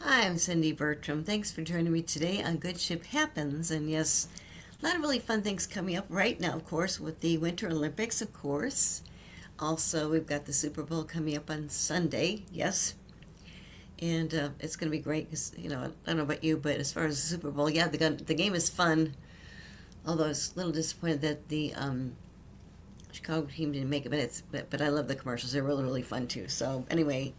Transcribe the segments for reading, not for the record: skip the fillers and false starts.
Hi, I'm Cindy Bertram. Thanks for joining me today on Good Ship Happens. And yes, a lot of really fun things coming up right now, of course, with the Winter Olympics, of course. Also, we've got the Super Bowl coming up on Sunday, yes. And it's going to be great because, I don't know about you, but as far as the Super Bowl, yeah, the game is fun. Although I was a little disappointed that the Chicago team didn't make it, but I love the commercials. They're really, really fun too. So, anyway,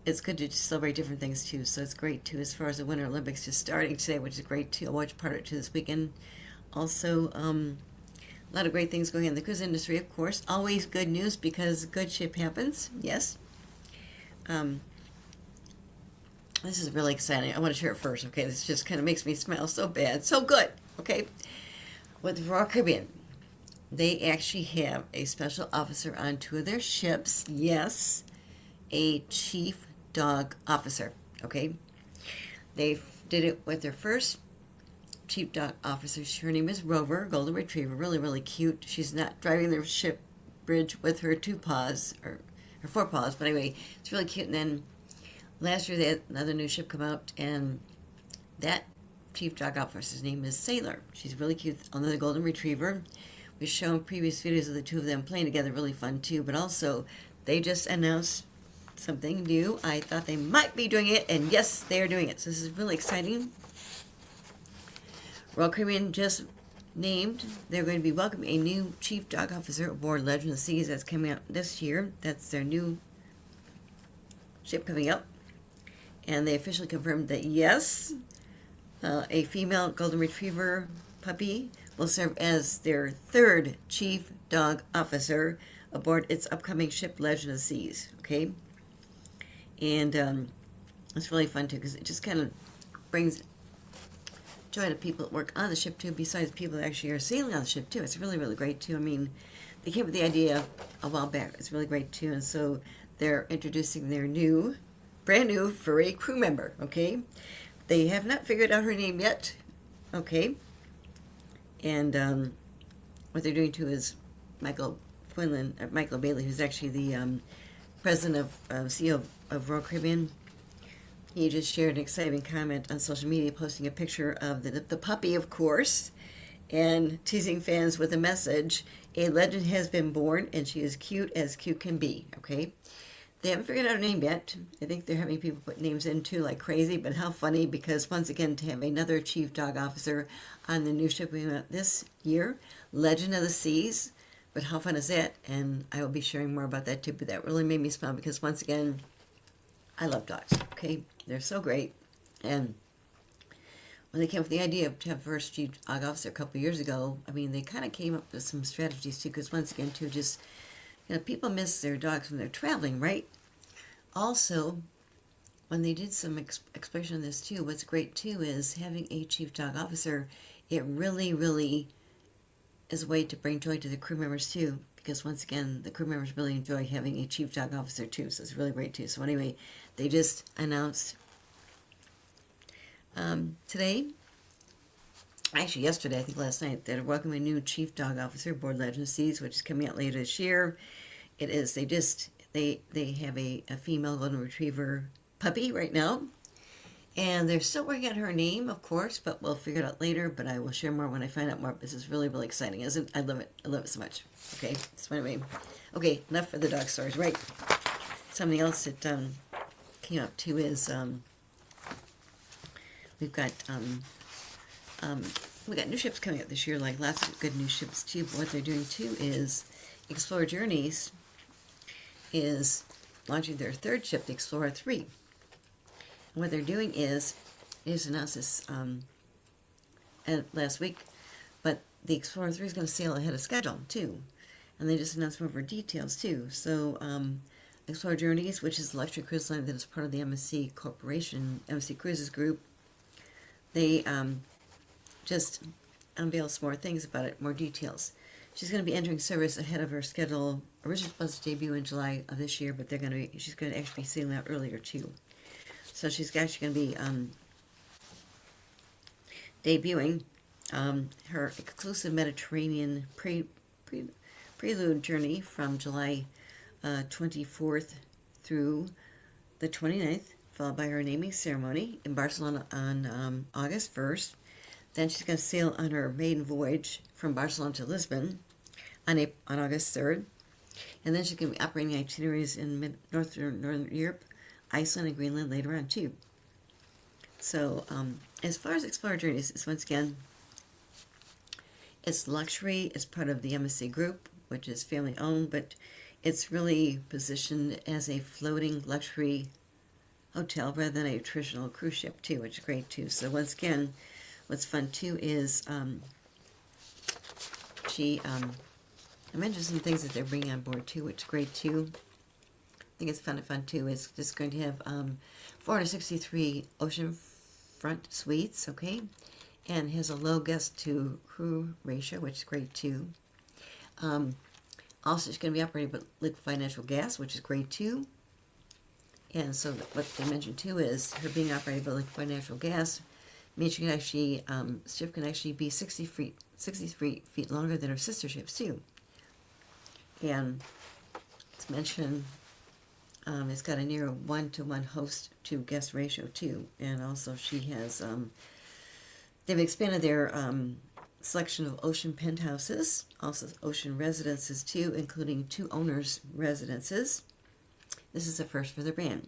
it's good to celebrate different things too. So it's great too as far as the Winter Olympics just starting today, which is great too. I'll watch part of it too this weekend. Also, a lot of great things going on in the cruise industry, of course. Always good news because good ship happens. Yes. Um, this is really exciting. I want to share it first. Okay, this just kind of makes me smile so bad, so good. Okay, with Royal Caribbean, they actually have a special officer on two of their ships. Yes, a chief dog officer. Okay, they did it with their first chief dog officer. Her name is Rover, Golden Retriever, really, really cute. She's not driving their ship bridge with her two paws, or her four paws, but anyway, it's really cute. And then last year they had another new ship come out, and that chief dog officer's name is Sailor. She's really cute, another Golden Retriever. We've shown previous videos of the two of them playing together, really fun too, but also they just announced something new. I thought they might be doing it, and yes, they are doing it. So this is really exciting. Royal Caribbean just named, they're going to be welcoming a new chief dog officer aboard Legend of the Seas that's coming out this year. That's their new ship coming up. And they officially confirmed that yes, a female Golden Retriever puppy will serve as their third chief dog officer aboard its upcoming ship Legend of the Seas. Okay? And it's really fun too because it just kind of brings joy to people that work on the ship too, besides people that actually are sailing on the ship too. It's really, really great too. I mean, they came up with the idea a while back. It's really great too. And so they're introducing their brand new furry crew member. Okay, they have not figured out her name yet. Okay, and what they're doing too is Michael Michael Bailey, who's actually the president of CEO of Royal Caribbean. He just shared an exciting comment on social media, posting a picture of the puppy, of course, and teasing fans with a message: "A legend has been born, and she is cute as cute can be." Okay, they haven't figured out her name yet. I think they're having people put names in too, like crazy. But how funny! Because once again, to have another chief dog officer on the new ship we went this year, Legend of the Seas. But how fun is that? And I will be sharing more about that too. But that really made me smile because once again, I love dogs. Okay, they're so great. And when they came up with the idea to have first chief dog officer a couple of years ago, I mean, they kind of came up with some strategies too. Because once again, too, just people miss their dogs when they're traveling, right? Also, when they did some explanation on this too, what's great too is having a chief dog officer. It really, really is a way to bring joy to the crew members too, because once again, the crew members really enjoy having a chief dog officer too, so it's really great too. So anyway, they just announced today, actually yesterday, I think last night, that they're welcoming a new chief dog officer aboard Legend of Seas, which is coming out later this year. It is, they have a female golden retriever puppy right now, and they're still working on her name, of course, but we'll figure it out later. But I will share more when I find out more. This is really, really exciting, isn't it? I love it. I love it so much. Okay, so anyway, okay, enough for the dog stories. Right. Something else that came up too is we've got we got new ships coming up this year, like lots of good new ships too. But what they're doing too is Explorer Journeys is launching their third ship, the Explorer 3. And what they're doing is, they just announced this last week, but the Explorer 3 is going to sail ahead of schedule too. And they just announced more details too. So Explorer Journeys, which is the luxury cruise line that is part of the MSC Corporation, MSC Cruises Group, they just unveiled some more things about it, more details. She's going to be entering service ahead of her schedule. Originally supposed to debut in July of this year, but she's going to actually be sailing out earlier too. So she's actually going to be debuting her exclusive Mediterranean prelude journey from July 24th through the 29th, followed by her naming ceremony in Barcelona on August 1st. Then she's going to sail on her maiden voyage from Barcelona to Lisbon on August 3rd. And then she's going to be operating itineraries in Northern Europe, Iceland, and Greenland later on, too. So, as far as Explorer Journeys, it's once again, it's luxury. It's part of the MSC Group, which is family owned, but it's really positioned as a floating luxury hotel rather than a traditional cruise ship, too, which is great, too. So, once again, what's fun, too, is I mentioned some things that they're bringing on board, too, which is great, too. I think it's fun, too. It's just going to have 463 oceanfront suites, okay? And has a low guest-to-crew ratio, which is great, too. Also, it's going to be operated with liquefied natural gas, which is great, too. And so what they mentioned, too, is her being operated by liquefied natural gas means she can actually, ship can actually be 63 feet longer than her sister ships, too. And it's mentioned it's got a near 1-to-1 host to guest ratio too, and also she has they've expanded their selection of ocean penthouses, also ocean residences too, including 2 owners' residences. This is the first for the brand,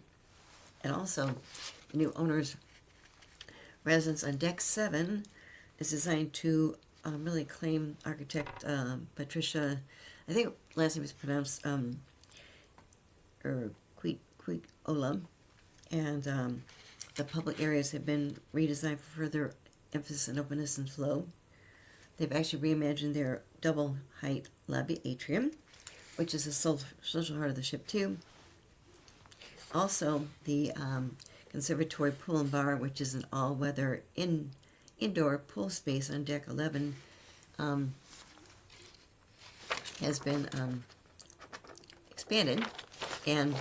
and also the new owners' residence on deck 7 is designed to really acclaimed architect Patricia. I think last name is pronounced Quitola, and the public areas have been redesigned for further emphasis on openness and flow. They've actually reimagined their double height lobby atrium, which is the social heart of the ship too. Also, the conservatory pool and bar, which is an all-weather indoor pool space on deck 11, has been expanded, and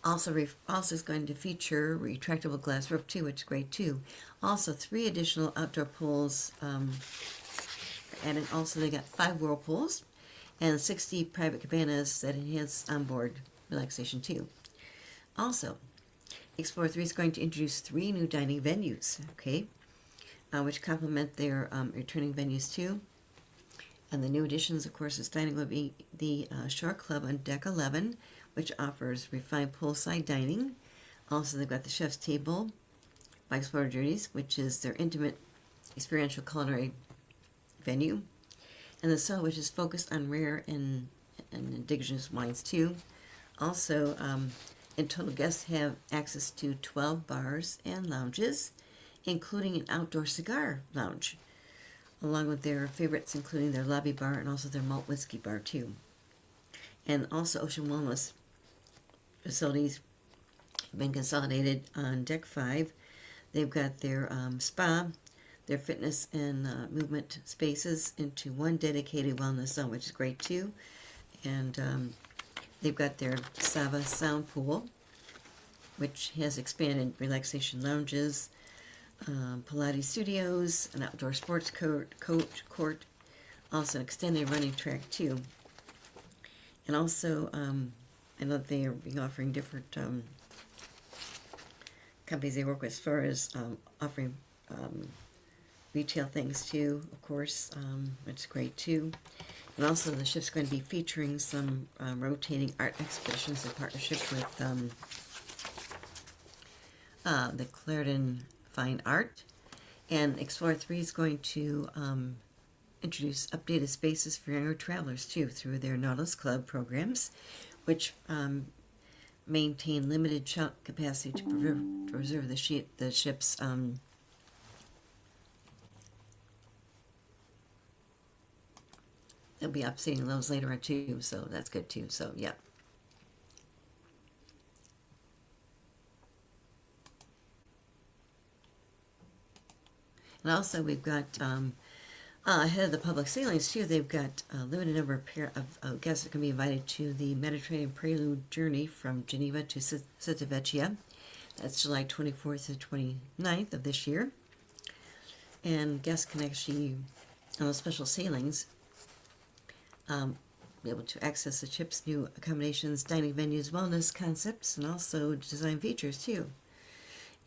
also is going to feature retractable glass roof too, which is great too. Also, 3 additional outdoor pools, and also they got 5 whirlpools and 60 private cabanas that enhance onboard relaxation too. Also, Explorer 3 is going to introduce 3 new dining venues, okay, which complement their returning venues too. And the new additions, of course, this dining will be the Shore Club on deck 11, which offers refined poolside dining. Also, they've got the Chef's Table by Explorer Journeys, which is their intimate experiential culinary venue. And the Cell, which is focused on rare and indigenous wines too. Also, in total, guests have access to 12 bars and lounges, including an outdoor cigar lounge, along with their favorites, including their lobby bar and also their malt whiskey bar too. And also Ocean Wellness facilities have been consolidated on deck 5. They've got their spa, their fitness and movement spaces into one dedicated wellness zone, which is great too. And they've got their Sava Sound Pool, which has expanded relaxation lounges, Pilates studios, an outdoor sports court, also an extended running track too. And also, I know they are offering different companies they work with as far as offering retail things too, of course, which is great too. And also the ship's going to be featuring some rotating art exhibitions in partnership with the Clarendon Fine Art. And Explorer 3 is going to introduce updated spaces for younger travelers too through their Nautilus Club programs, which maintain limited capacity to preserve the ship's they'll be updating those later on too, so that's good too. So yeah. And also we've got ahead of the public sailings too, they've got a limited number of guests that can be invited to the Mediterranean Prelude journey from Geneva to Civitavecchia. That's July 24th to 29th of this year. And guests can actually, on those special sailings, be able to access the ship's new accommodations, dining venues, wellness concepts, and also design features too.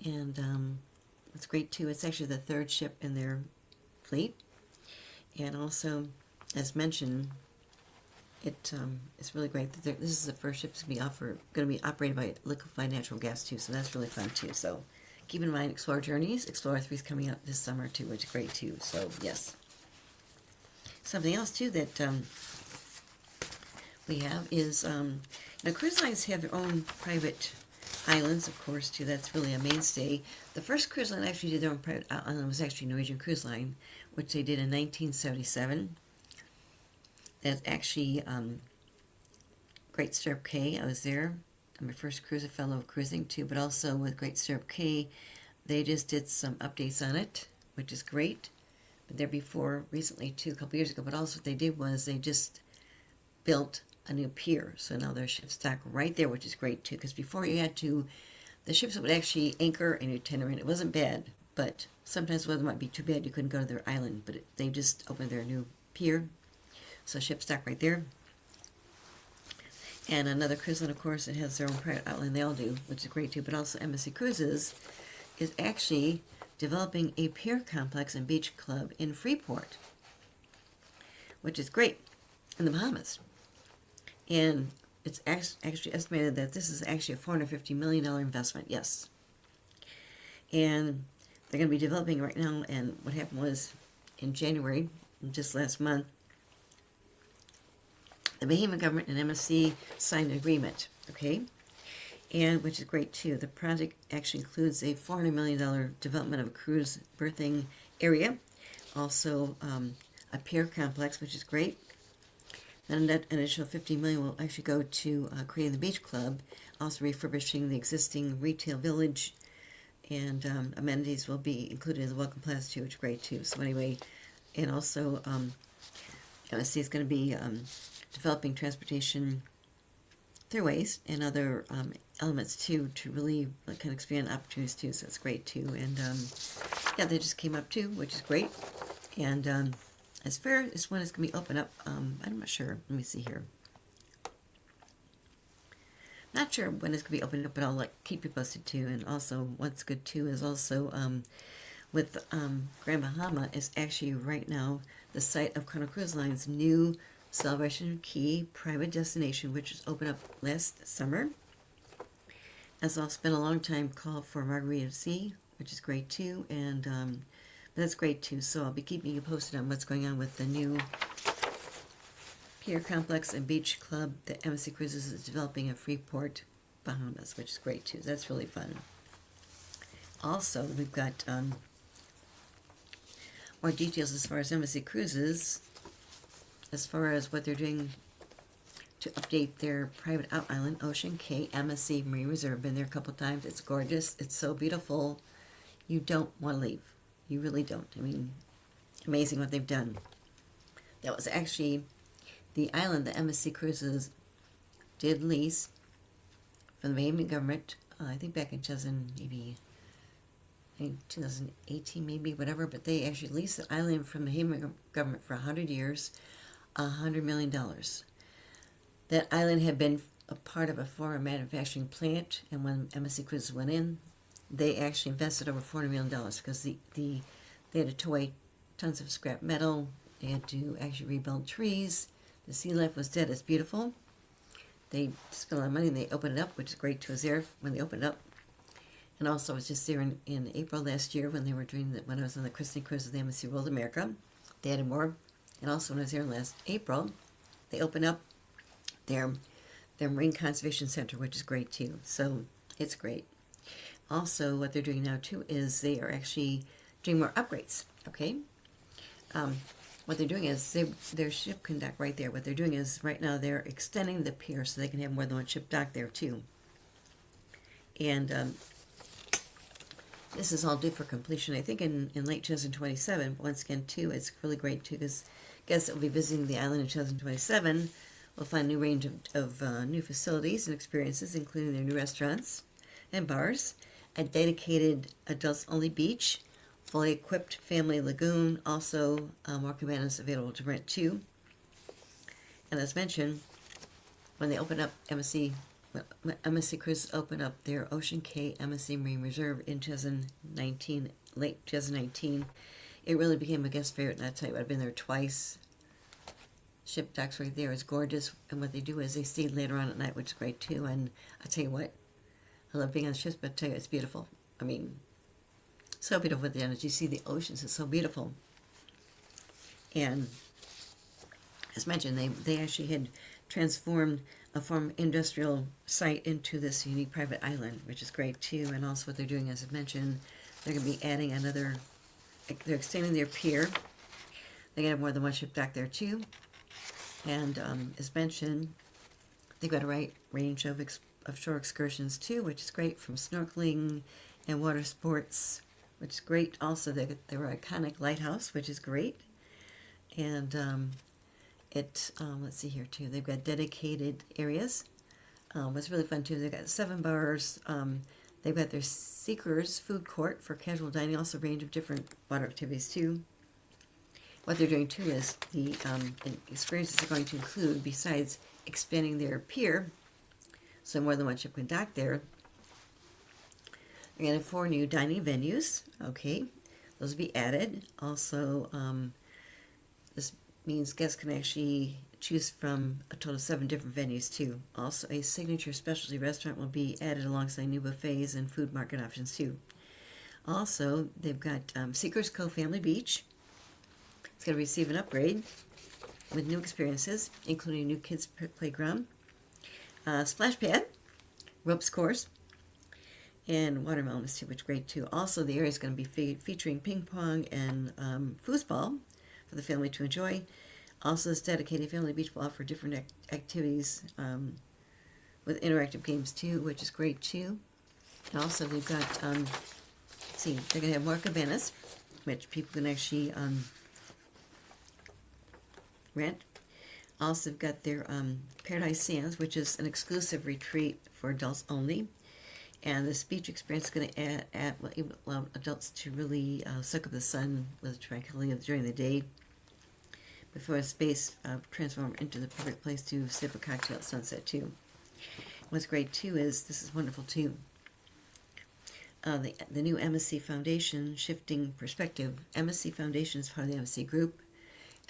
And it's great too. It's actually the third ship in their fleet. And also, as mentioned, it's really great that this is the first ship to be going to be operated by liquefied natural gas too. So that's really fun too. So keep in mind, Explorer Journeys. Explorer 3 is coming out this summer too, which is great too. So yes. Something else too that we have is cruise lines have their own private islands, of course, too. That's really a mainstay. The first cruise line actually did their own private island was actually Norwegian Cruise Line, which they did in 1977. That's actually Great Stirrup Cay. I was there on my first cruise, a fellow cruising too, but also with Great Stirrup Cay, they just did some updates on it, which is great. But there before, recently too, a couple years ago, but also what they did was they just built a new pier. So now there's ships docked right there, which is great too, because before you had to, the ships would actually anchor and you'd tender in. It wasn't bad, but sometimes the weather might be too bad, you couldn't go to their island, but they just opened their new pier. So ships docked right there. And another cruise line, of course, it has their own private island. They all do, which is great too. But also Embassy Cruises is actually developing a pier complex and beach club in Freeport, which is great, in the Bahamas. And it's actually estimated that this is actually a $450 million investment, yes. And they're going to be developing right now, and what happened was in January, just last month, the Bahamian government and MSC signed an agreement, okay? And which is great too. The project actually includes a $400 million development of a cruise berthing area, also a pier complex, which is great. Then an additional $50 million will actually go to creating the beach club, also refurbishing the existing retail village, and amenities will be included in the Welcome Plaza too, which is great too. So anyway, and also MSC is going to be developing transportation throughways and other elements too to really kind of expand opportunities too. So that's great too. And yeah, they just came up too, which is great. And as far as when it's going to be open up, I'm not sure. Let me see here. Not sure when it's going to be opened up, but I'll keep you posted too. And also, what's good too is also with Grand Bahama is actually right now the site of Carnival Cruise Line's new Celebration Key private destination, which was opened up last summer. As also been a long time call for Margarita Sea, which is great too, and that's great too. So I'll be keeping you posted on what's going on with the new pier complex and beach club that MSC Cruises is developing in Freeport, Bahamas, which is great too. That's really fun. Also, we've got more details as far as MSC Cruises, as far as what they're doing to update their private out island, Ocean Cay MSC Marine Reserve. Been there a couple times. It's gorgeous. It's so beautiful. You don't want to leave. You really don't. I mean, amazing what they've done. That was actually the island that MSC Cruises did lease from the Bahamian government, I think back in 2018 maybe, whatever, but they actually leased the island from the Bahamian government for 100 years, $100 million. That island had been a part of a former manufacturing plant, and when MSC Cruises went in, they actually invested over $400 million because they had to tow away tons of scrap metal. They had to actually rebuild trees. The sea life was dead. It's beautiful. They spent a lot of money and they opened it up, which is great to us there when they opened it up. And also, I was just there in April last year when they were doing when I was on the Christine Cruise of the MSC World America. They added more. And also, when I was there last April, they opened up their Marine Conservation Center, which is great too. So it's great. Also, what they're doing now too is they are actually doing more upgrades. Okay, what they're doing is their ship can dock right there. What they're doing is right now they're extending the pier so they can have more than one ship dock there too. And this is all due for completion, I think, in late 2027. Once again, too, it's really great too because guests that will be visiting the island in 2027 will find a new range of new facilities and experiences, including their new restaurants and bars, a dedicated adults-only beach, fully equipped family lagoon, also more cabanas available to rent too. And as mentioned, when they open up when MSC Cruises opened up their Ocean Cay MSC Marine Reserve in 2019, late 2019, it really became a guest favorite. And I tell you, I've been there twice. Ship docks right there is gorgeous, and what they do is they stay later on at night, which is great too. And I tell you what, I love being on ships, but I tell you, it's beautiful. I mean, so beautiful at the end. As you see the oceans, it's so beautiful. And as mentioned, they actually had transformed a former industrial site into this unique private island, which is great too. And also what they're doing, as I mentioned, they're going to be adding another, they're extending their pier. They're going to have more than one ship dock there too. And as mentioned, they've got a right range of shore excursions too, which is great, from snorkeling and water sports, which is great. Also, they got their iconic lighthouse, which is great. And let's see here too, they've got dedicated areas. What's really fun too, they've got 7 bars. They've got their Seekers food court for casual dining, also a range of different water activities too. What they're doing too is the experiences are going to include, besides expanding their pier, so more than one ship can dock there, they're going to have 4 new dining venues. Okay, those will be added. Also, this means guests can actually choose from a total of 7 different venues too. Also, a signature specialty restaurant will be added alongside new buffets and food market options too. Also, they've got Seekers Cove Family Beach. It's going to receive an upgrade with new experiences, including a new kids playground, splash pad, ropes course, and watermelons too, which is great too. Also, the area is going to be featuring ping pong and foosball for the family to enjoy. Also, this dedicated family beach will offer different activities with interactive games too, which is great too. And also, they've got, let's see, they're going to have more cabanas, which people can actually rent. Also, they've got their Paradise Sands, which is an exclusive retreat for adults only. And this beach experience is going to allow adults to really soak up the sun with tranquility during the day before a space transform into the perfect place to sip a cocktail at sunset too. What's great too is, this is wonderful too, the new MSC Foundation Shifting Perspective. MSC Foundation is part of the MSC Group.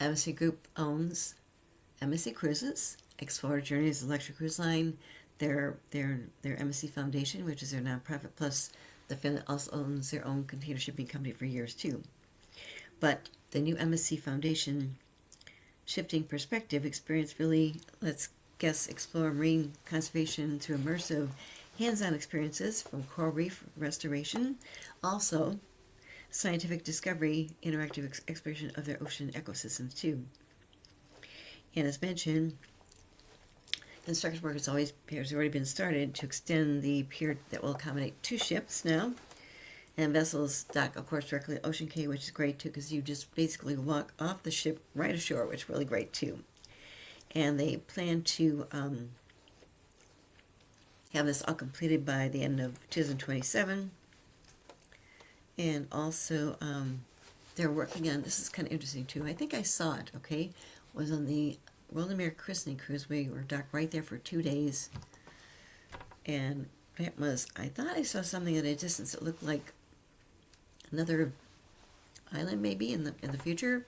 MSC Group owns MSC Cruises, Explorer Journeys, the luxury cruise line, their MSC Foundation, which is their nonprofit, plus the family also owns their own container shipping company for years too. But the new MSC Foundation Shifting Perspective experience really lets guests explore marine conservation through immersive hands-on experiences, from coral reef restoration, also scientific discovery, interactive exploration of their ocean ecosystems too. And as mentioned, construction work has already been started to extend the pier that will accommodate 2 ships now. And vessels dock, of course, directly at Ocean Cay, which is great too, because you just basically walk off the ship right ashore, which is really great too. And they plan to have this all completed by the end of 2027. And also, they're working on, this is kind of interesting too, I think I saw it, okay, was on the Wildermere Christening Cruise. We were docked right there for 2 days. And it was, I thought I saw something at a distance that looked like another island maybe in the future.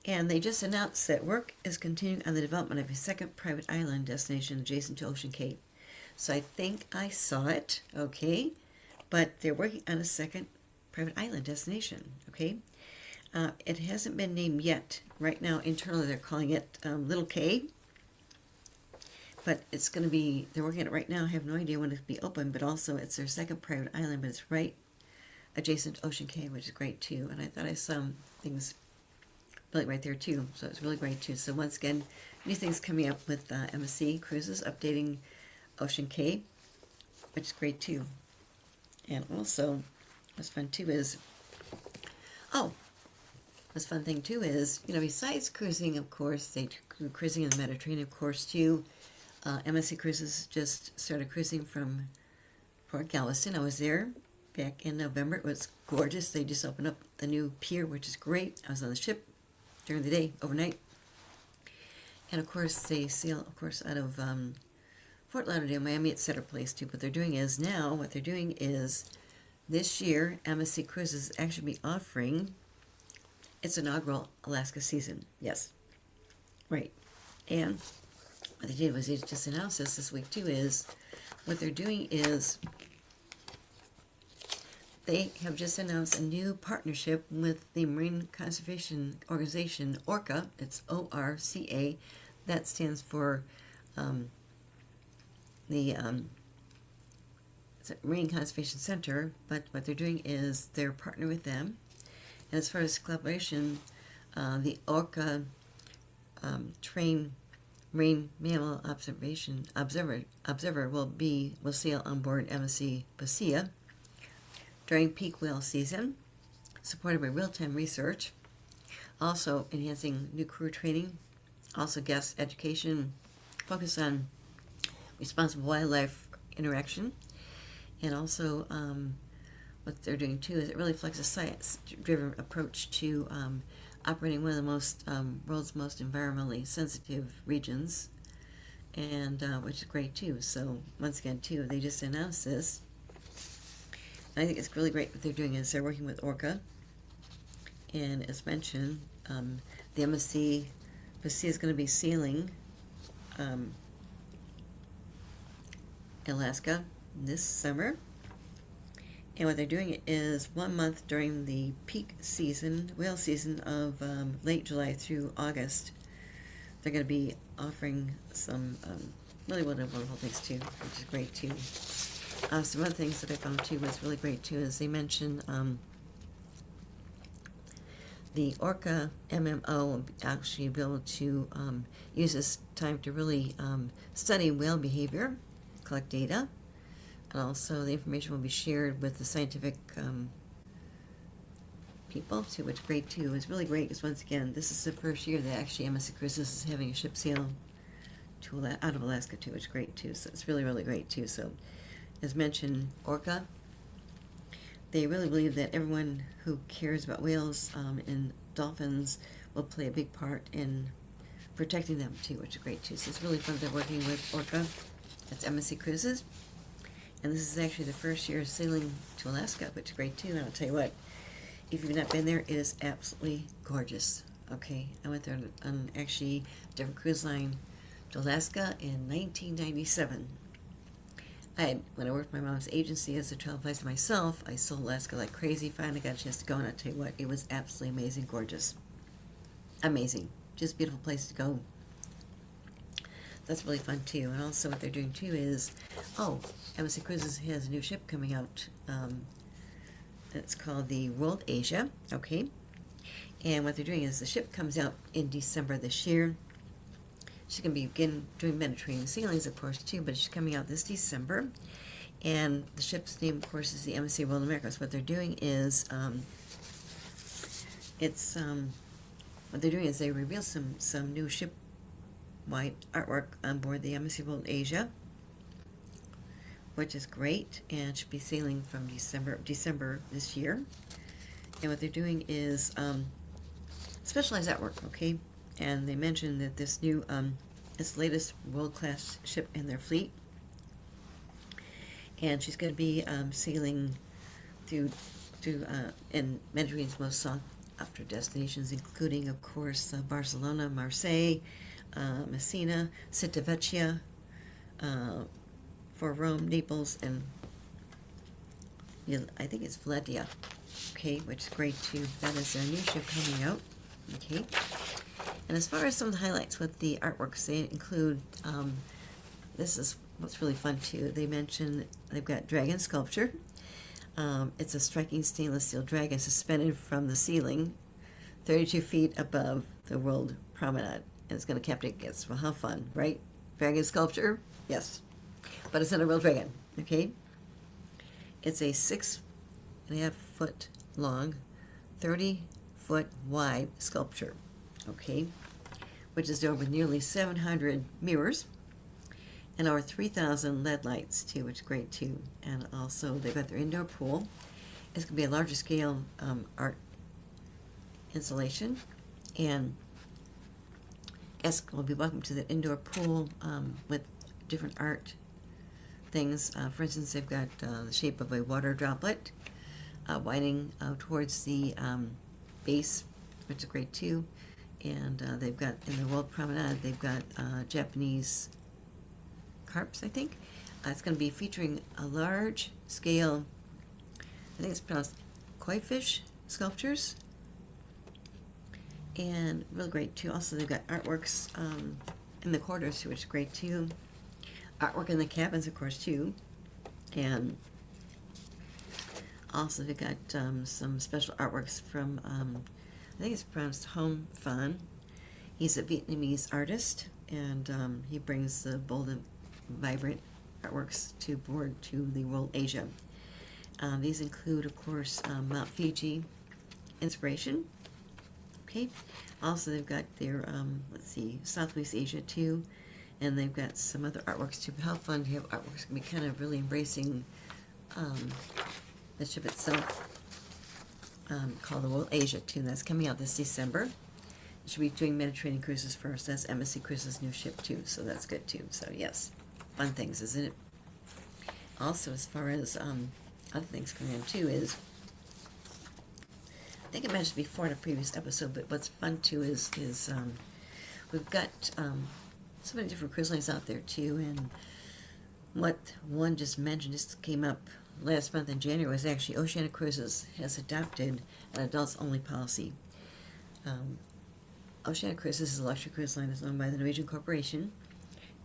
And they just announced that work is continuing on the development of a second private island destination adjacent to Ocean Cay. So I think I saw it, okay, but they're working on a second private island destination, okay. It hasn't been named yet. Right now, internally, they're calling it Little Cay. But it's going to be, they're working on it right now. I have no idea when it'll be open, but also it's their second private island, but it's right adjacent to Ocean Cay, which is great too. And I thought I saw things really right there too, so it's really great too. So once again, new things coming up with MSC Cruises, updating Ocean Cay, which is great too. And also, what's fun too is, this fun thing too is, besides cruising, of course, they do cruising in the Mediterranean, of course, too. MSC Cruises just started cruising from Port Galveston. I was there back in November. It was gorgeous. They just opened up the new pier, which is great. I was on the ship during the day, overnight. And of course, they sail, of course, out of Fort Lauderdale, Miami, at Cedar Place too. What they're doing is now, what they're doing is this year, MSC Cruises actually be offering its inaugural Alaska season. Yes, right. And what they did was they just announced this week too. Is what they're doing is they have just announced a new partnership with the Marine Conservation Organization, ORCA. It's ORCA. That stands for the it's a Marine Conservation Center. But what they're doing is they're partnering with them. And as far as collaboration, the ORCA trained Marine Mammal Observer will sail on board MSC Bosea during peak whale season, supported by real-time research, also enhancing new crew training, also guest education, focus on responsible wildlife interaction, and also what they're doing too is it really reflects a science-driven approach to operating one of the world's most environmentally sensitive regions, and which is great too. So once again too, they just announced this. I think it's really great what they're doing is they're working with ORCA, and as mentioned, the MSC Bosea is going to be sailing Alaska this summer, and what they're doing is 1 month during the peak season, whale season of late July through August. They're going to be offering some really wonderful things too, which is great too. Some other things that I found too was really great too is they mentioned the ORCA MMO will actually be able to use this time to really study whale behavior, collect data, and also the information will be shared with the scientific people too, which is great too. It's really great because once again, this is the first year that actually MSC Cruises is having a ship sail out of Alaska too, which is great too. So it's really, really great too. So as mentioned, ORCA, they really believe that everyone who cares about whales and dolphins will play a big part in protecting them too, which is great too. So it's really fun that they're working with ORCA. That's MSC Cruises. And this is actually the first year sailing to Alaska, which is great too. And I'll tell you what, if you've not been there, it is absolutely gorgeous. Okay, I went there on actually a different cruise line to Alaska in 1997. When I worked for my mom's agency as a travel advisor myself, I sold Alaska like crazy. Finally got a chance to go, and I'll tell you what, it was absolutely amazing, gorgeous. Amazing. Just a beautiful place to go. That's really fun too. And also what they're doing too is, MSC Cruises has a new ship coming out. It's called the World Asia, okay? And what they're doing is the ship comes out in December this year. She's going to begin doing Mediterranean sailings, of course, too, but she's coming out this December. And the ship's name, of course, is the MSC World America. So what they're doing is, what they're doing is they reveal some new ship-wide artwork on board the MSC World Asia, which is great, and should be sailing from December this year. And what they're doing is specialized artwork, okay? And they mentioned that this new, it's the latest world-class ship in their fleet. And she's going to be sailing through in Mediterranean's most sought-after destinations, including, of course, Barcelona, Marseille, Messina, Civitavecchia, for Rome, Naples, and I think it's Valencia, okay, which is great too. That is their new ship coming out, okay. And as far as some of the highlights with the artworks, they include, this is what's really fun too. They mention they've got dragon sculpture. It's a striking stainless steel dragon suspended from the ceiling, 32 feet above the World Promenade. And it's going to captivate guests. Well, how fun, right? Dragon sculpture? Yes. But it's not a real dragon, okay? It's a 6.5 foot long, 30 foot wide sculpture, okay? Which is over nearly 700 mirrors and over 3,000 LED lights too, which is great too. And also they've got their indoor pool. It's going to be a larger scale art installation, and guests will be welcome to the indoor pool with different art things. For instance, they've got the shape of a water droplet winding towards the base, which is great too. And they've got, in the World Promenade, they've got Japanese carps, I think. It's going to be featuring a large scale, I think it's pronounced koi fish sculptures. And really great too. Also, they've got artworks in the corridors too, which is great too. Artwork in the cabins, of course, too. And also, they've got some special artworks from, I think it's pronounced Hom Phan. He's a Vietnamese artist, and he brings the bold and vibrant artworks to board to the World Asia. These include, of course, Mount Fuji inspiration. Okay. Also, they've got their, Southwest Asia, too. And they've got some other artworks, too. But how fun to have artworks can be kind of really embracing the ship itself, called the World Asia, too. That's coming out this December. It should be doing Mediterranean cruises first. That's Embassy Cruises' new ship, too. So that's good, too. So, yes. Fun things, isn't it? Also, as far as other things coming in, too, is... I think I mentioned before in a previous episode, but what's fun too is we've got so many different cruise lines out there too, and what one just mentioned just came up last month in January was actually Oceania Cruises has adopted an adults-only policy. Oceania Cruises is a luxury cruise line that's owned by the Norwegian Corporation,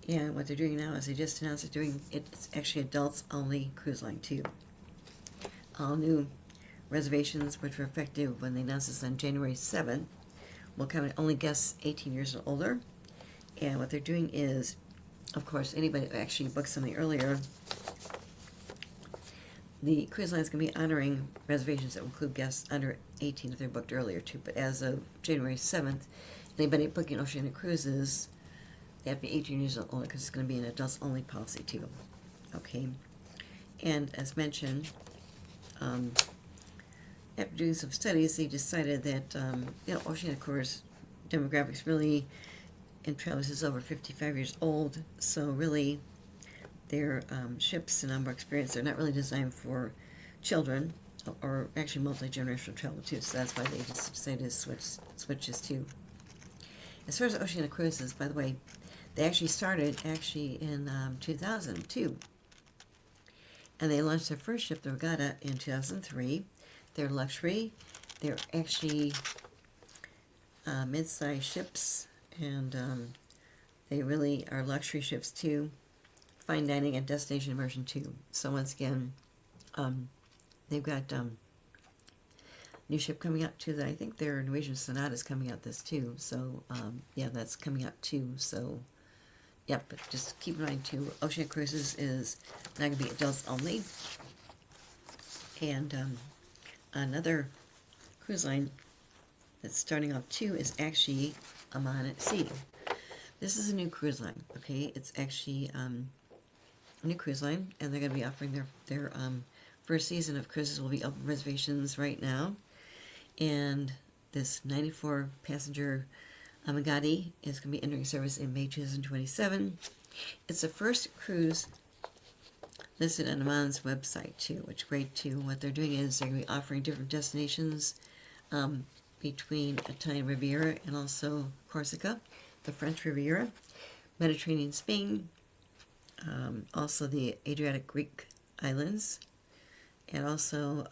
and what they're doing now is they just announced it's actually adults-only cruise line too. All new reservations, which were effective when they announced this on January 7th, will come in only guests 18 years and older. And what they're doing is, of course, anybody who actually booked something earlier, the cruise line is going to be honoring reservations that will include guests under 18 if they're booked earlier too. But as of January 7th, anybody booking Oceania Cruises, they have to be 18 years and older because it's going to be an adults-only policy too. Okay. And as mentioned, after doing some studies, they decided that, Oceania Cruise demographics really, in travelers, is over 55 years old. So really, their ships and number experience, they're not really designed for children, or actually multi-generational travel too. So that's why they just decided to switch this too. As far as Oceania Cruises, by the way, they actually started in 2002. And they launched their first ship, the Regatta, in 2003. They're luxury. They're actually mid-sized ships, and they really are luxury ships too. Fine dining and destination immersion too. So once again, they've got new ship coming out too. That I think their Norwegian Sonata is coming out this too. So yeah, that's coming out too. So yep, but just keep in mind too, Oceania Cruises is not going to be adults only, and another cruise line that's starting off too is actually Aman at Sea. This is a new cruise line, okay? It's actually a new cruise line, and they're going to be offering their first season of cruises will be open reservations right now. And this 94-passenger Amagati is going to be entering service in May 2027. It's the first cruise listed on Aman's website too, which is great too. What they're doing is they're going to be offering different destinations between Italian Riviera and also Corsica, the French Riviera, Mediterranean Spain, also the Adriatic Greek islands, and also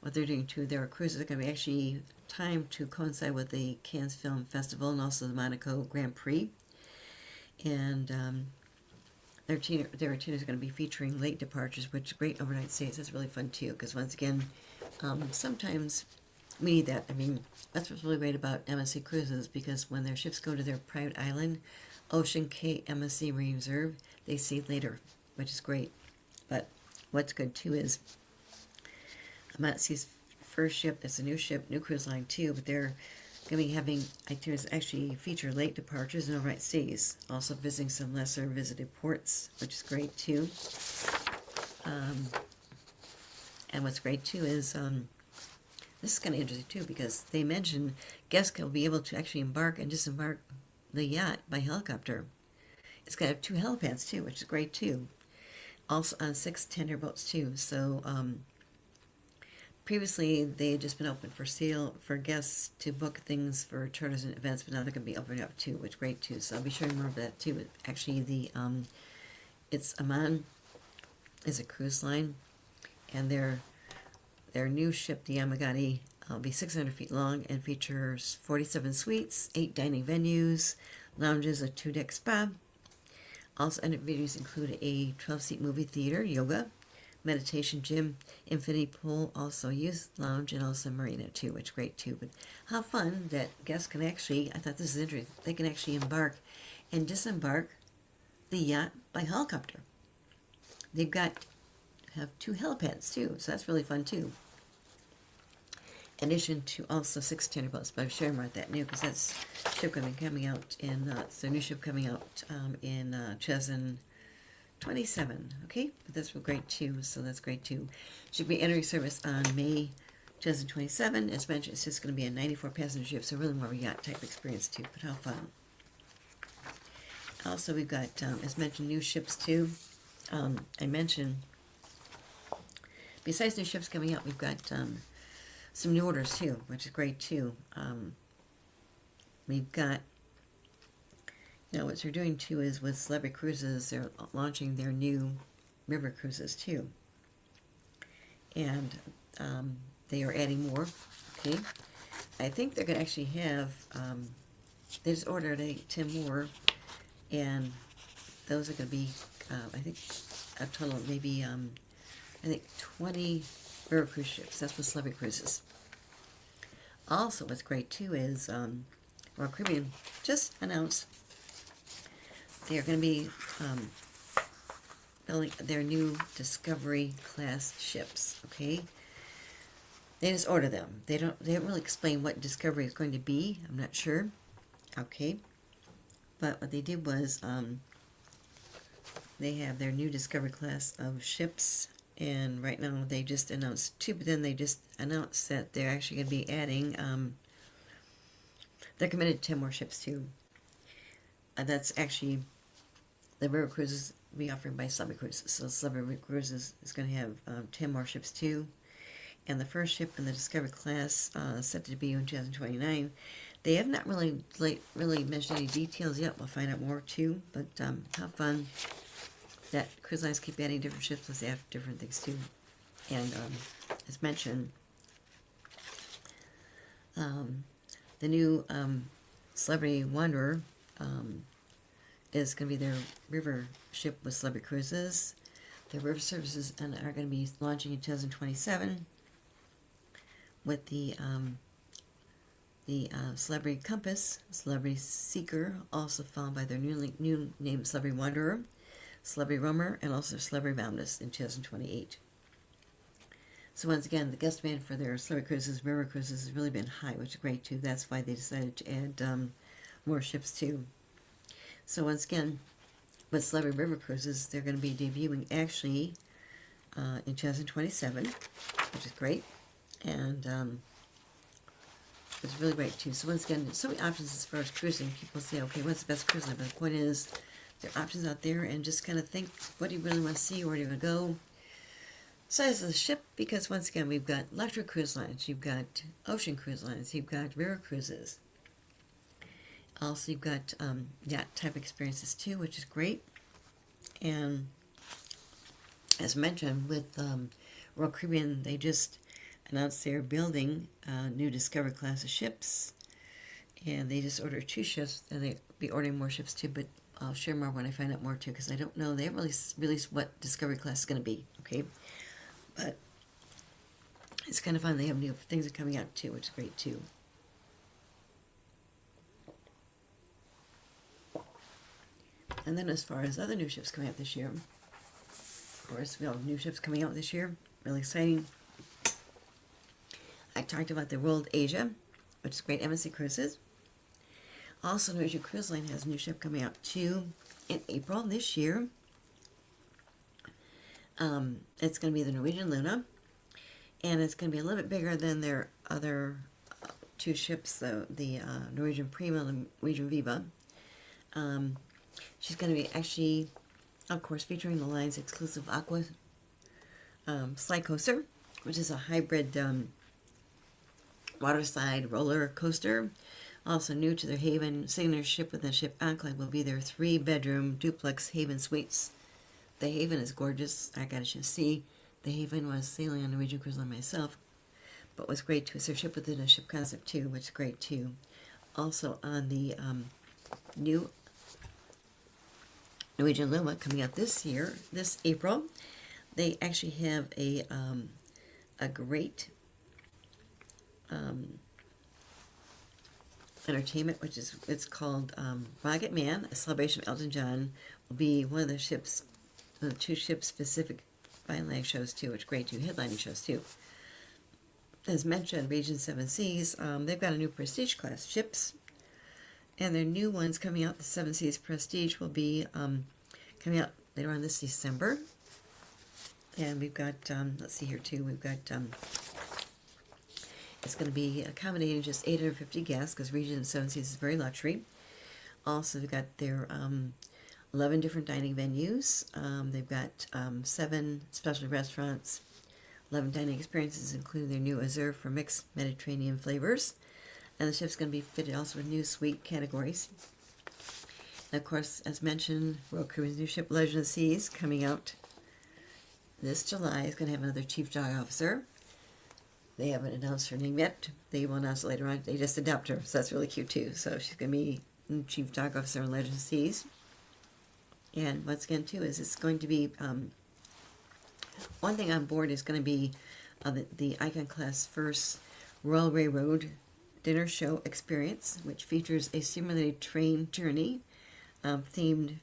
what they're doing too, their cruises are going to be actually timed to coincide with the Cannes Film Festival and also the Monaco Grand Prix. And their itineraries are going to be featuring late departures, which great overnight stays. That's really fun too, because once again, sometimes we need that. I mean, that's what's really great about MSC Cruises, because when their ships go to their private island, Ocean K MSC Marine Reserve, they stay later, which is great. But what's good too is MSC's first ship, it's a new ship, new cruise line too, but they're going to be having itineraries actually feature late departures and overnight stays, also visiting some lesser visited ports, which is great too. And what's great too is This is kind of interesting too because they mentioned guests will be able to actually embark and disembark the yacht by helicopter. It's got to have 2 helipads too, which is great too. Also on 6 tender boats too. So previously they had just been open for sale for guests to book things for charters and events, but now they're going to be opening up too, which is great too. So I'll be sharing more of that too. But actually, it's Aman is a cruise line, and their new ship, the Yamagati, will be 600 feet long and features 47 suites, 8 dining venues, lounges, a 2-deck spa. Also, amenities include a 12-seat movie theater, yoga, meditation gym, infinity pool, also youth lounge, and also marina too, which is great too. But how fun that guests can actually, I thought this is interesting, they can actually embark and disembark the yacht by helicopter. They've have 2 helipads too, so that's really fun too. In addition to also 6 tender boats, but I'm sharing more about that new because that's ship coming out in, it's their new ship coming out in 2027, okay? But that's great too, so that's great too. Should be entering service on May 2027. As mentioned, it's just going to be a 94-passenger ship, so really more of a yacht type experience too, but how fun. Also, we've got, as mentioned, new ships too. I mentioned, besides new ships coming out, we've got some new orders too, which is great too. We've got, what they're doing too is with Celebrity Cruises, they're launching their new river cruises too. And they are adding more, okay? I think they're going to actually have, they just ordered 10 more, and those are going to be, I think, a total of maybe, 20 river cruise ships. That's with Celebrity Cruises. Also, what's great too is Royal Caribbean just announced they are going to be building their new Discovery class ships. Okay, they just order them. They don't really explain what Discovery is going to be. I'm not sure. Okay, but what they did was they have their new Discovery class of ships. And right now they just announced 2, but then they just announced that they're actually going to be adding, they're committed to 10 more ships too. That's actually, the river cruises will be offered by Celebrity Cruises. So Celebrity Cruises is going to have 10 more ships too. And the first ship in the Discovery class set to be in 2029. They have not really mentioned any details yet. We'll find out more too, but how fun that cruise lines keep adding different ships as they have different things too. And as mentioned, the new Celebrity Wanderer is going to be their river ship with Celebrity Cruises. Their river services are going to be launching in 2027 with the Celebrity Compass, Celebrity Seeker, also followed by their new name Celebrity Wanderer, Celebrity Roamer, and also Celebrity Boundless in 2028. So once again, the guest demand for their Celebrity Cruises, river cruises, has really been high, which is great too. That's why they decided to add more ships too. So once again, with Celebrity River Cruises, they're going to be debuting actually in 2027, which is great. And it's really great too. So once again, there's so many options as far as cruising. People say, okay, what's the best cruise line? But the point is, there are options out there, and just kind of think, what do you really want to see? Where do you want to go? Size of the ship, because once again, we've got luxury cruise lines, you've got ocean cruise lines, you've got river cruises. Also, you've got yacht type experiences too, which is great. And as mentioned, with Royal Caribbean, they just announced they're building new Discovery class of ships, and they just ordered 2 ships, and they'll be ordering more ships too, but I'll share more when I find out more too, because I don't know. They haven't released what Discovery class is going to be, okay? But it's kind of fun. They have new things are coming out too, which is great too. And then as far as other new ships coming out this year, of course, we have new ships coming out this year. Really exciting. I talked about the World Asia, which is great, MSC Cruises. Also, Norwegian Cruise Line has a new ship coming out too in April this year. It's going to be the Norwegian Luna, and it's going to be a little bit bigger than their other two ships, the Norwegian Prima and Norwegian Viva. She's going to be actually, of course, featuring the line's exclusive Aqua Slide Coaster, which is a hybrid waterside roller coaster. Also new to their Haven signature ship within the ship Enclave will be their 3-bedroom duplex Haven Suites. The Haven is gorgeous. I got to see. The Haven was sailing on Norwegian Cruise Line myself, but what's great too is their ship within a ship concept too, which is great too. Also on the new Norwegian Luma coming out this year, this April, they actually have a great entertainment, which is it's called Rocket Man, a celebration of Elton John. Will be one of the ships, the two ship specific byline shows too, which is great too, headlining shows too. As mentioned, Region 7 Seas, they've got a new Prestige class ships, and their new ones coming out, the 7 Seas Prestige, will be coming out later on this December. And we've got, let's see here too, we've got, it's going to be accommodating just 850 guests, because Region 7 Seas is very luxury. Also, we've got their 11 different dining venues. They've got 7 specialty restaurants, 11 dining experiences, including their new Azure for mixed Mediterranean flavors. And the ship's going to be fitted also with new suite categories. And of course, as mentioned, Royal Caribbean's new ship, Legend of the Seas, coming out this July, is going to have another chief dog officer. They haven't announced her name yet. They will announce it later on. They just adopt her, so that's really cute too. So she's going to be chief dog officer on Legend of the Seas. And once again too is it's going to be one thing on board is going to be the Icon Class first Royal Railroad dinner show experience, which features a simulated train journey themed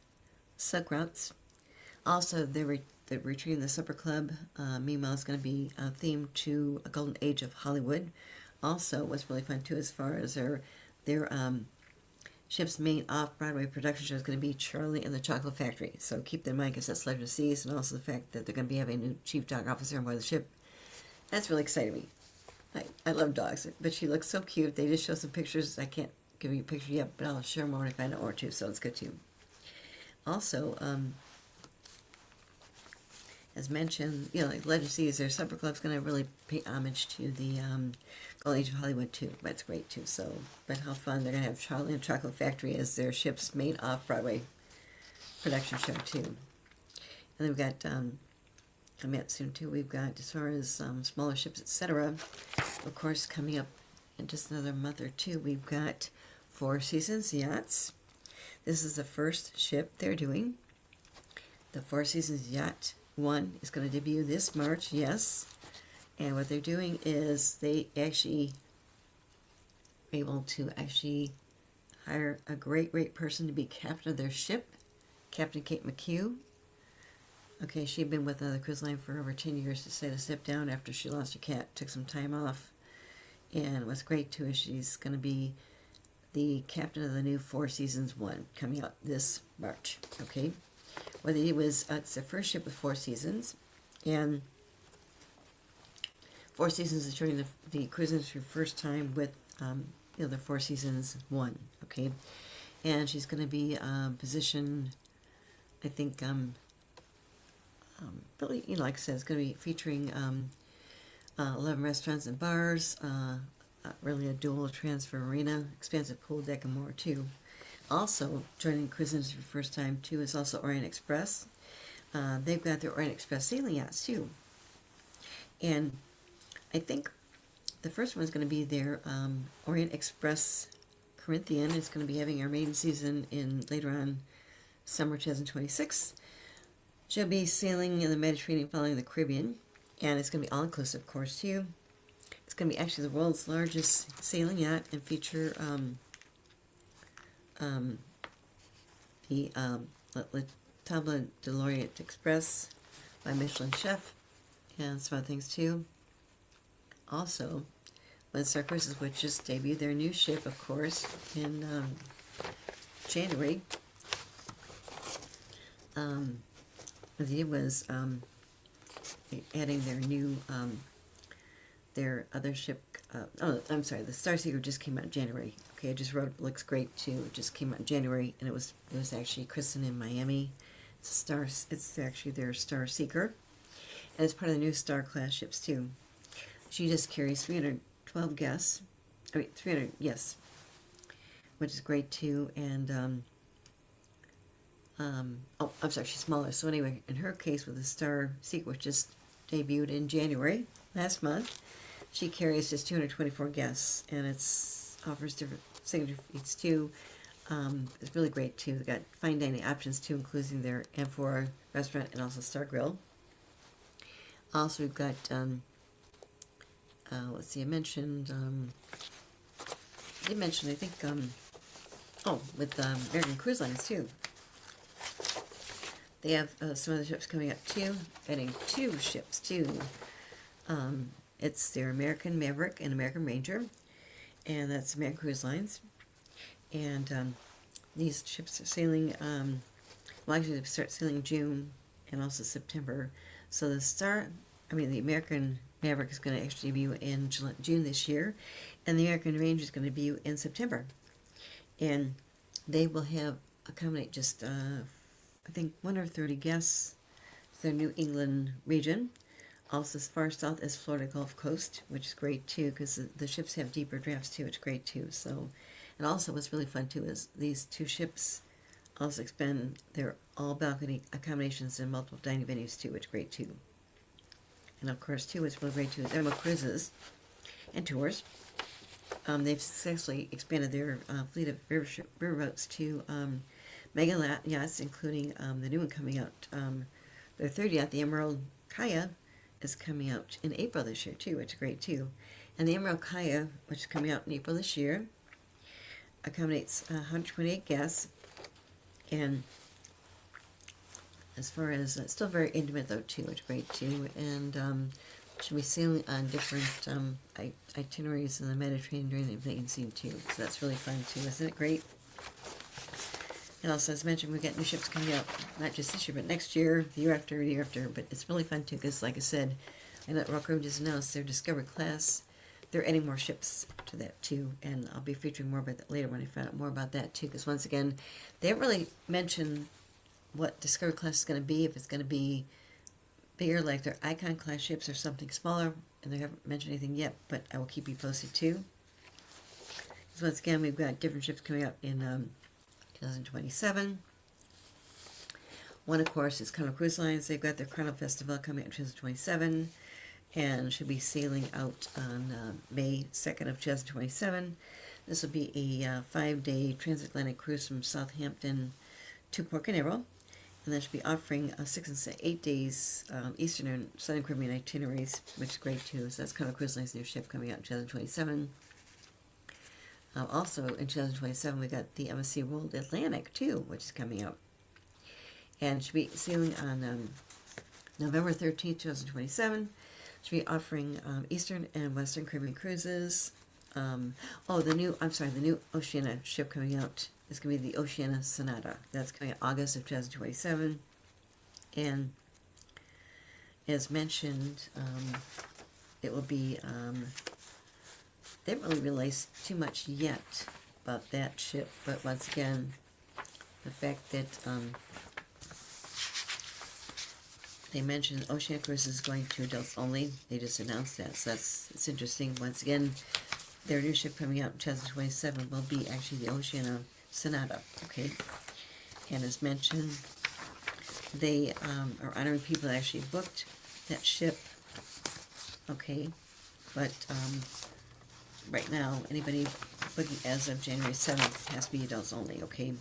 silk routes. Also, they're retreating the Supper Club. Meanwhile, it's going to be themed to a golden age of Hollywood. Also, what's really fun too, as far as their ship's main off-Broadway production show is going to be Charlie and the Chocolate Factory. So keep that in mind, because that's Legend of the Seas, and also the fact that they're going to be having a new chief dog officer on board the ship. That's really exciting me. I love dogs, but she looks so cute. They just show some pictures. I can't give you a picture yet, but I'll share more when I find out more too, so it's good too. Also, as mentioned, you know, like Legend of the Seas, their supper club's going to really pay homage to the Golden Age of Hollywood too. That's great too. So, but how fun! They're going to have Charlie and Chocolate Factory as their ship's main off-Broadway production show too. And then we've got coming up soon too. We've got, as far as smaller ships, etc. Of course, coming up in just another month or two, we've got Four Seasons Yachts. This is the first ship they're doing. The Four Seasons Yacht 1 is going to debut this March, yes. And what they're doing is they actually are able to actually hire a great person to be captain of their ship, Captain Kate McHugh. Okay, she'd been with another cruise line for over 10 years, decided to step down after she lost her cat, took some time off. And what's great too is she's going to be the captain of the new Four Seasons 1 coming out this March. Okay, what they did was it's the first ship with Four Seasons, and Four Seasons is joining the cruise industry first time with the Four Seasons 1. Okay, and she's going to be positioned, I think, really, you know, like I said, it's going to be featuring 11 restaurants and bars, really a dual transfer marina, expansive pool deck, and more too. Also joining cruise industry for the first time too is also Orient Express. They've got their Orient Express sailing yachts too, and I think the first one is going to be their Orient Express Corinthian. It's going to be having our maiden season in later on summer 2026. She'll be sailing in the Mediterranean following the Caribbean, and it's going to be all-inclusive, of course, too. It's going to be actually the world's largest sailing yacht and feature the La Table de l'Orient Express by Michelin Chef and some other things, too. Also, Windstar Cruises, which just debuted their new ship, of course, in January. What they did was adding their new their other ship. Oh, I'm sorry. The Star Seeker just came out in January. Okay, I just wrote. It looks great too. It just came out in January, and it was actually christened in Miami. It's a star. It's actually their Star Seeker, and it's part of the new Star class ships too. She just carries 312 guests. 300, yes, which is great too. And oh, I'm sorry, she's smaller. So anyway, in her case, with the Star Seeker, which just debuted in January last month, she carries just 224 guests, and it's offers different signature feeds too. It's really great too. They've got fine dining options too, including their Amphora restaurant and also Star Grill. Also, we've got let's see, I mentioned I think oh, with American Cruise Lines too. They have some other ships coming up too, adding 2 ships too. It's their American Maverick and American Ranger, and that's American Cruise Lines. And these ships are sailing, well, actually they start sailing June and also September. So the American Maverick is going to actually debut in June this year, and the American Ranger is going to debut in September. And they will accommodate just, I think, 1 or 30 guests to their New England region. Also as far south as Florida Gulf Coast, which is great too, because the ships have deeper drafts too, which is great too. So, and also what's really fun too is these 2 ships also expand their all balcony accommodations in multiple dining venues too, which is great too. And of course too, what's really great too is Emerald Cruises and Tours. They've successfully expanded their fleet of riverboats to mega yachts, including the new one coming out. Their third yacht, the Emerald Kaya, is coming out in April this year too, which is great too. And the Emerald Kaya, which is coming out in April this year, accommodates 128 guests. And as far as, it's still very intimate though too, which is great too. And should be sailing on different itineraries in the Mediterranean during the invasion scene too. So that's really fun too. Isn't it great? And also, as mentioned, we've got new ships coming out, not just this year, but next year, the year after, the year after. But it's really fun, too, because, like I said, I know Rock Room just announced their Discovery class. They're adding more ships to that, too. And I'll be featuring more about that later when I find out more about that, too. Because, once again, they haven't really mentioned what Discovery class is going to be, if it's going to be bigger, like their Icon class ships, or something smaller. And they haven't mentioned anything yet, but I will keep you posted, too. Because, once again, we've got different ships coming out in 2027. One, of course, is Carnival Cruise Lines. They've got their Carnival Festival coming out in 2027 and should be sailing out on May 2nd of 2027. This will be a 5-day transatlantic cruise from Southampton to Port Canaveral, and they should be offering 6 and 8 days Eastern and Southern Caribbean itineraries, which is great too. So that's Carnival Cruise Lines' new ship coming out in 2027. Also in 2027, we got the MSC World Atlantic too, which is coming out, and should be sailing on November 13th, 2027. Should be offering Eastern and Western Caribbean cruises. The new Oceania ship coming out is going to be the Oceania Sonata. That's coming out August of 2027, and as mentioned, it will be. They haven't really released too much yet about that ship, but once again, the fact that they mentioned Oceania Cruises is going to adults only, they just announced that, so it's interesting. Once again, their new ship coming out in 2027 will be actually the Oceania Sonata, okay? And as mentioned, they are honoring people that actually booked that ship, okay? But right now, anybody booking as of January 7th has to be adults only, okay?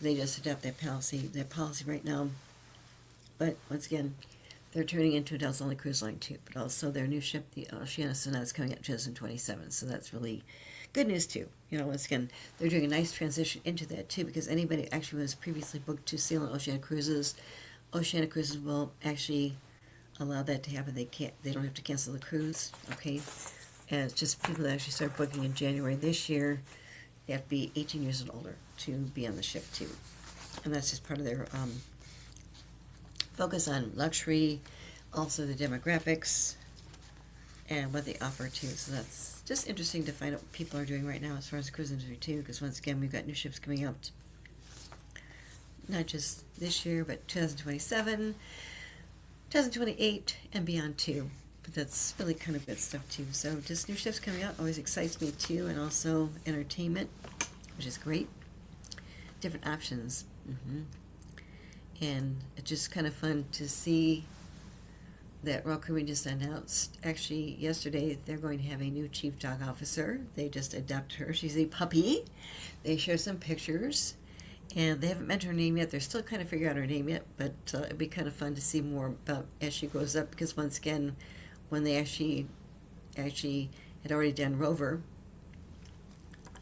They just adopt that policy right now. But once again, they're turning into adults only cruise line too. But also their new ship, the Oceania Sonata, is coming out in 2027. So that's really good news too. You know, once again, they're doing a nice transition into that too, because anybody actually was previously booked to sail on Oceania Cruises will actually allow that to happen. They don't have to cancel the cruise, okay? And it's just people that actually start booking in January this year, they have to be 18 years and older to be on the ship too. And that's just part of their focus on luxury, also the demographics, and what they offer too. So that's just interesting to find out what people are doing right now as far as the cruise industry too, because once again we've got new ships coming out, not just this year but 2027, 2028 and beyond too. But that's really kind of good stuff too. So just new ships coming out always excites me too, and also entertainment, which is great. Different options. And it's just kind of fun to see that Royal Caribbean just announced, actually yesterday, they're going to have a new chief dog officer. They just adopted her. She's a puppy. They share some pictures, and they haven't mentioned her name yet. They're still kind of figuring out her name yet, but it'd be kind of fun to see more about as she grows up, because once again, when they actually had already done Rover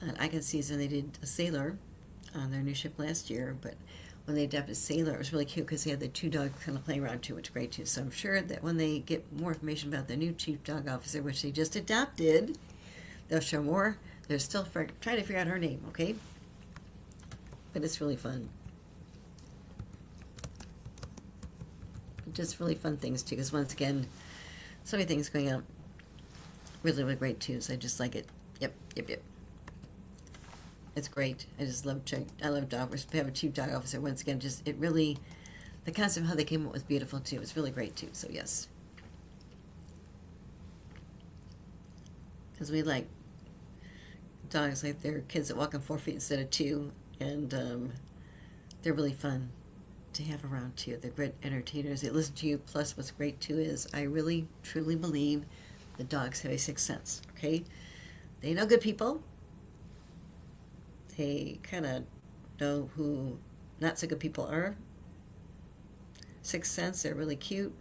on Icon Season, they did a Sailor on their new ship last year, but when they adapted Sailor, it was really cute because they had the two dogs kind of playing around too, which is great too. So I'm sure that when they get more information about the new chief dog officer, which they just adopted, they'll show more. They're still trying to figure out her name, okay? But it's really fun. Just really fun things too, because once again, so many things going out. Really, really great too. So I just like it. Yep. It's great. I just love dogs. We have a chief dog officer. Once again, just it really, the concept of how they came up was beautiful too. It's really great too. So yes, because we like dogs like they're kids that walk on 4 feet instead of 2, and they're really fun to have around too. They're great entertainers. They listen to you. Plus, what's great too is I really truly believe the dogs have a sixth sense. Okay, they know good people. They kind of know who not so good people are. Sixth sense, they're really cute.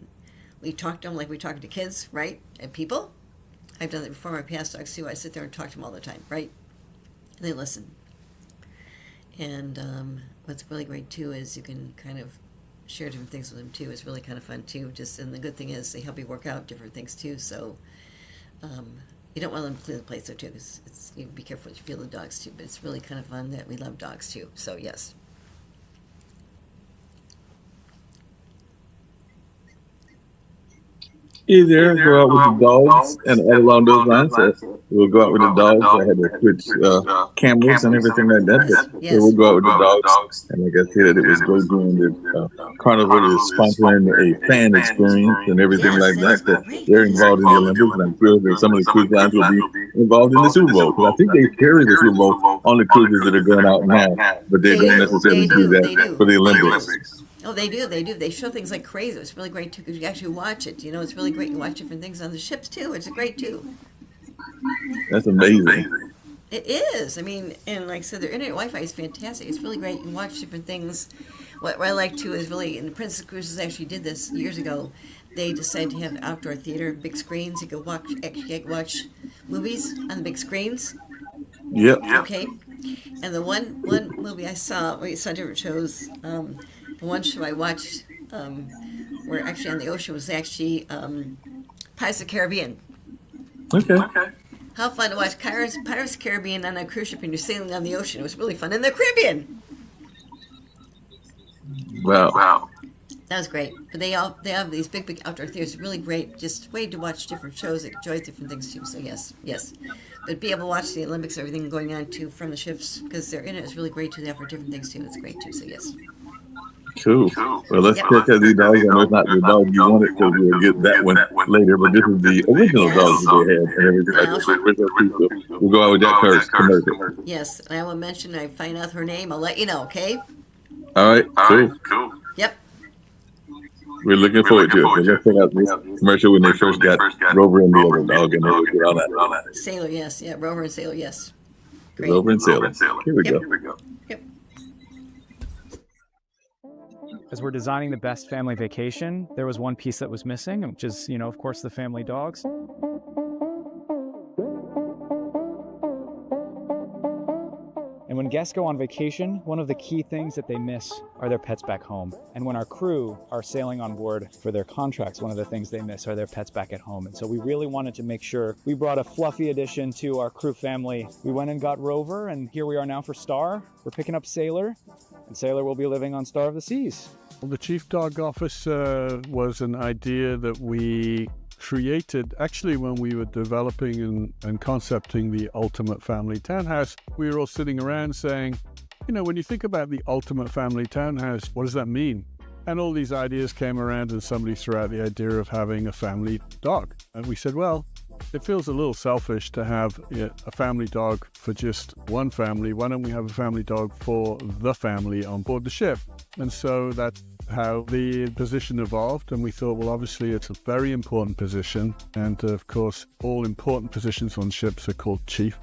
We talk to them like we talk to kids, right? And people. I've done that before. My past dogs too. I sit there and talk to them all the time, right? And they listen. And what's really great too is you can kind of share different things with them too. It's really kind of fun too. And the good thing is they help you work out different things too. So you don't want them to clear the place though too, because you be careful what you feel the dogs too. But it's really kind of fun that we love dogs too. So yes. Either go out with the dogs and all along those lines. We'll go out with the dogs. I had to switch cameras and everything like that. But Yes. we'll go out with the dogs. And like I said, it was great doing that. Carnival is sponsoring a fan experience and everything like that. They're involved in the Olympics, and I'm sure that some of the cruise lines will be involved in the Super Bowl. Because I think they carry the Super Bowl on the cruises that are going out now, but they don't necessarily do that for the Olympics. Oh, they do. They show things like crazy. It's really great too, because you actually watch it. You know, it's really great. You watch different things on the ships too. It's great too. That's amazing. It is. I mean, and like I said, their internet Wi-Fi is fantastic. It's really great. You can watch different things. What I like too is really, and the Princess Cruises actually did this years ago. They decided to have outdoor theater, big screens. You could watch movies on the big screens. Yep. Okay. And the one movie I saw, we saw different shows. The one show I watched, where actually on the ocean, was actually Pirates of the Caribbean. Okay. How fun to watch Pirates of the Caribbean on a cruise ship and you're sailing on the ocean. It was really fun in the Caribbean. Wow. That was great. But they have these big outdoor theaters. Really great. Just way to watch different shows, enjoy different things too. So yes. But be able to watch the Olympics, everything going on too from the ships, because they're in it, is really great too. They offer different things too. It's great too. So yes. Cool. Well, let's check out these dogs. I know it's not the dog you wanted, because we'll get that one later, but this is the original dogs that they had and everything like that. So we'll go out with that first commercial. Yes, and I will mention, I find out her name, I'll let you know, okay? All right, cool. Yep. We're looking forward to it. So let's check out this commercial when they first got Rover and the other dog, and then we'll get on that. Sailor, yes. Yeah, Rover and Sailor, yes. Great. Rover and Sailor. Here we go. Yep. As we're designing the best family vacation, there was one piece that was missing, which is, of course, the family dogs. And when guests go on vacation, one of the key things that they miss are their pets back home. And when our crew are sailing on board for their contracts, one of the things they miss are their pets back at home. And so we really wanted to make sure we brought a fluffy addition to our crew family. We went and got Rover, and here we are now for Star. We're picking up Sailor, and Sailor will be living on Star of the Seas. The Chief Dog Officer was an idea that we created actually when we were developing and concepting the ultimate family townhouse. We were all sitting around saying, you know, when you think about the ultimate family townhouse, what does that mean? And all these ideas came around, and somebody threw out the idea of having a family dog. And we said, well, it feels a little selfish to have a family dog for just one family. Why don't we have a family dog for the family on board the ship? And so that's how the position evolved. And we thought, well, obviously it's a very important position. And of course, all important positions on ships are called chief.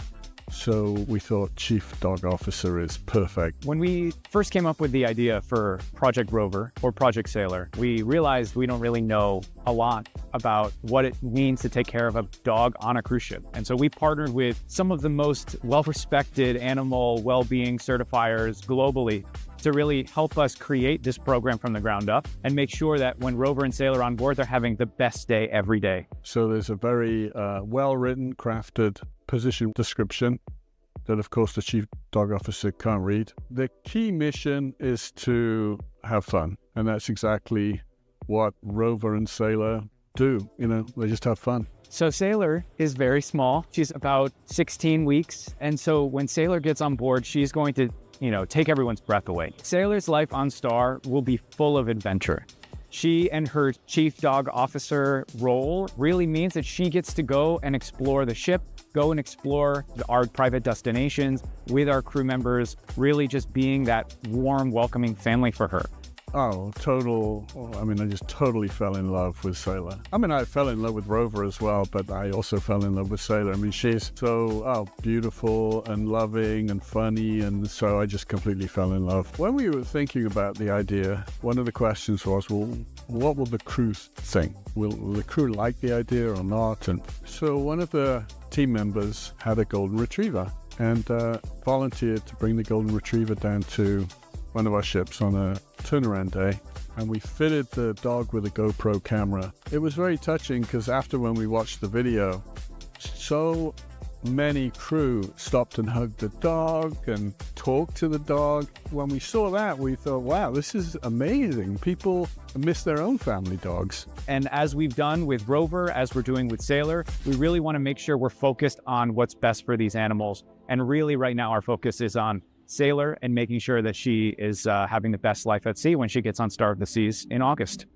So we thought Chief Dog Officer is perfect. When we first came up with the idea for Project Rover or Project Sailor, we realized we don't really know a lot about what it means to take care of a dog on a cruise ship. And so we partnered with some of the most well-respected animal well-being certifiers globally to really help us create this program from the ground up and make sure that when Rover and Sailor are on board, they're having the best day every day. So there's a very well-written, crafted position description that, of course, the Chief Dog Officer can't read. The key mission is to have fun, and that's exactly what Rover and Sailor do. You know, they just have fun. So Sailor is very small. She's about 16 weeks. And so when Sailor gets on board, she's going to, you know, take everyone's breath away. Sailor's life on Star will be full of adventure. She and her Chief Dog Officer role really means that she gets to go and explore the ship, go and explore our private destinations with our crew members, really just being that warm, welcoming family for her. Oh, I mean, I just totally fell in love with Sailor. I mean, I fell in love with Rover as well, but I also fell in love with Sailor. I mean, she's so beautiful and loving and funny, and so I just completely fell in love. When we were thinking about the idea, one of the questions was, well, what will the crew think? Will the crew like the idea or not? And so one of the team members had a golden retriever and volunteered to bring the golden retriever down to one of our ships on a turnaround day, and we fitted the dog with a GoPro camera. It was very touching because after when we watched the video, so many crew stopped and hugged the dog and talked to the dog. When we saw that, we thought, wow, this is amazing. People miss their own family dogs. And as we've done with Rover, as we're doing with Sailor, we really want to make sure we're focused on what's best for these animals. And really right now our focus is on Sailor and making sure that she is having the best life at sea when she gets on Star of the Seas in August.